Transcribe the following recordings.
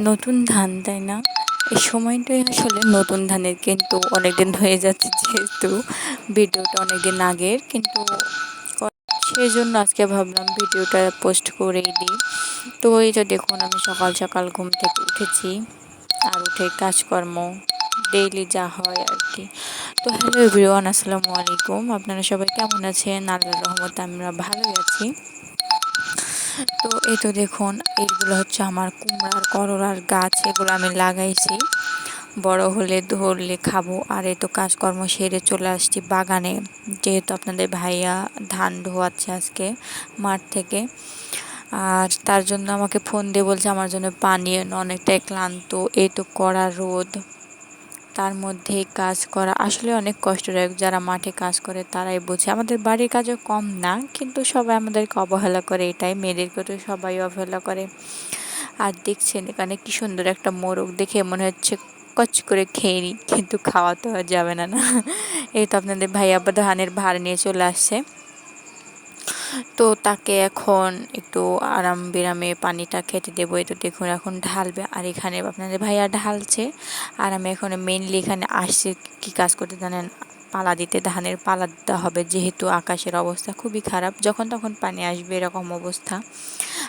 নতুন ধান, তাই না? এই সময়টাই আসলে নতুন ধানের, কিন্তু অনেকদিন হয়ে যাচ্ছে যেহেতু ভিডিওটা অনেকদিন আগের, কিন্তু সেই জন্য আজকে ভাবলাম ভিডিওটা পোস্ট করেই দিই। তো এই যে দেখুন, আমি সকাল সকাল ঘুম থেকে উঠেছি, আর উঠে কাজকর্ম ডেইলি যা হয় আর কি। তো হ্যালো এভরিওয়ান, আসসালামু আলাইকুম। আপনারা সবাই কেমন আছেন? আল্লাহর রহমতে আমরা ভালোই আছি। তো এই তো দেখুন, এইগুলো হচ্ছে আমার কুমড়ার করলার গাছ, এগুলো আমি লাগাইছি। বড় হলে ধরলে খাবো। আর এই তো কাজকর্ম সেরে চলে আসছি বাগানে, যেহেতু আপনাদের ভাইয়া ধান ধোয়াচ্ছে আজকে মাঠ থেকে। আর তার জন্য আমাকে ফোন দিয়ে বলছে আমার জন্য পানি এনো, অনেকটাই ক্লান্ত। এই তো কড়া রোদ, তার মধ্যে কাজ করা আসলে অনেক কষ্টদায়ক। যারা মাঠে কাজ করে তারাই বোঝে। আমাদের বাড়ির কাজও কম না, কিন্তু সবাই আমাদেরকে অবহেলা করে, এটাই মেয়েদেরকে তো সবাই অবহেলা করে। আর দেখছেন এখানে কি সুন্দর একটা মোরগ, দেখে মনে হচ্ছে কচ করে খেয়ে নিই, কিন্তু খাওয়া তো আর যাবে না না। এই তো আপনাদের ভাই আবার ধানের ভার নিয়ে চলে আসছে। তো তাকে এখন একটু আরাম বিরামে পানিটা খেতে দেবো। এই তো দেখুন এখন ঢালবে, আর এখানে আপনাদের ভাইয়া ঢালছে। আর আমি এখন মেনলি এখানে আসছি কি কাজ করতে জানেন? পালা দিতে, ধানের পালা দিতে হবে, যেহেতু আকাশের অবস্থা খুবই খারাপ, যখন তখন পানি আসবে এরকম অবস্থা।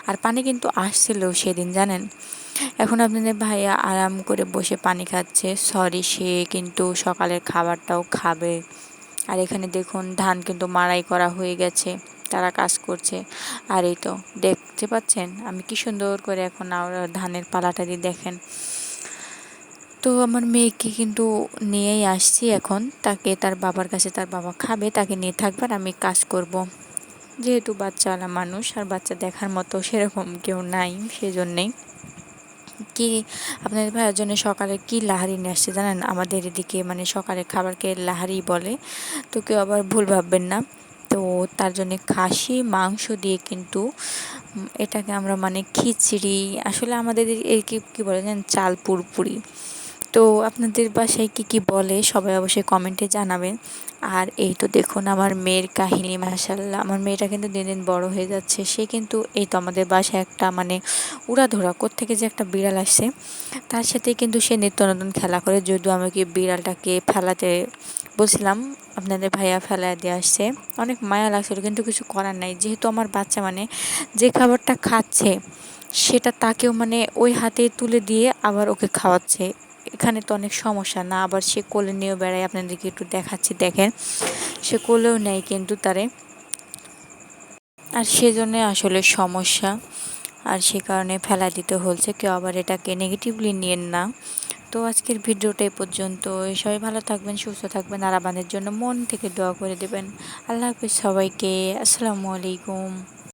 আর পানি কিন্তু আসছিল সেদিন, জানেন। এখন আপনাদের ভাইয়া আরাম করে বসে পানি খাচ্ছে। সরি, সে কিন্তু সকালের খাবারটাও খাবে। আর এখানে দেখুন ধান কিন্তু মাড়াই করা হয়ে গেছে, তারা কাজ করছে। আর এই তো দেখতে পাচ্ছেন আমি কি সুন্দর করে এখন ধানের পালাটা দিয়ে দেখেন। তো আমার মেয়েকে কিন্তু নিয়েই আসছি এখন, তাকে তার বাবার কাছে, তার বাবা খাবে, তাকে নিয়ে থাকবে আর আমি কাজ করব। যেহেতু বাচ্চাওয়ালা মানুষ, আর বাচ্চা দেখার মতো সেরকম কেউ নাই, সেজন্যেই। কি আপনাদের ভাইয়ের জন্য সকালে কি লাহারি নিয়ে আসছে জানেন? আমাদের এদিকে মানে সকালে খাবারকে লাহারি বলে, তো কেউ আবার ভুল ভাববেন না। তো তার জন্য খাসি মাংস দিয়ে কিন্তু এটাকে আমরা মানে খিচড়ি, আসলে আমাদের এই কি কি বলে জানেন, চাল পুরপুরি। তো আপনাদের বাসায় কি কি বলে সবাই অবশ্যই কমেন্টে জানাবেন। আর এই তো দেখুন আমার মেয়ের কাহিনী, মাশাআল্লাহ আমার মেয়েটা কিন্তু দিন দিন বড় হয়ে যাচ্ছে। সে কিন্তু এই তো আমাদের বাসায় একটা মানে উড়াধরা কোত্থেকে যে একটা বিড়াল আসছে, তার সাথে কিন্তু সে নিত্য নতুন খেলা করে। যদিও আমি কি বিড়ালটাকে ফেলাতে বলছিলাম, আপনাদের ভাইয়া ফেলায় দিয়ে আসছে। অনেক মায়া লাগছিল, কিন্তু কিছু করার নাই, যেহেতু আমার বাচ্চা মানে যে খাবারটা খাচ্ছে সেটা তাকেও মানে ওই হাতে তুলে দিয়ে আবার ওকে খাওয়াচ্ছে। এখানে তো অনেক সমস্যা না, আবার সে কোলে নিয়েও বেড়ায়। আপনাদেরকে একটু দেখাচ্ছি, দেখেন সে কোলেও নেয় কিন্তু তারে। আর সেজন্যে আসলে সমস্যা, আর সে কারণে ফেলা দিতে হচ্ছে। কেউ আবার এটাকে নেগেটিভলি নিয়েন না। তো আজকের ভিডিওটা এই পর্যন্ত। সবাই ভালো থাকবেন, সুস্থ থাকবেন, আর আমাদের জন্য মন থেকে দোয়া করে দেবেন। আল্লাহ হাফিজ সবাইকে। আসসালামু আলাইকুম।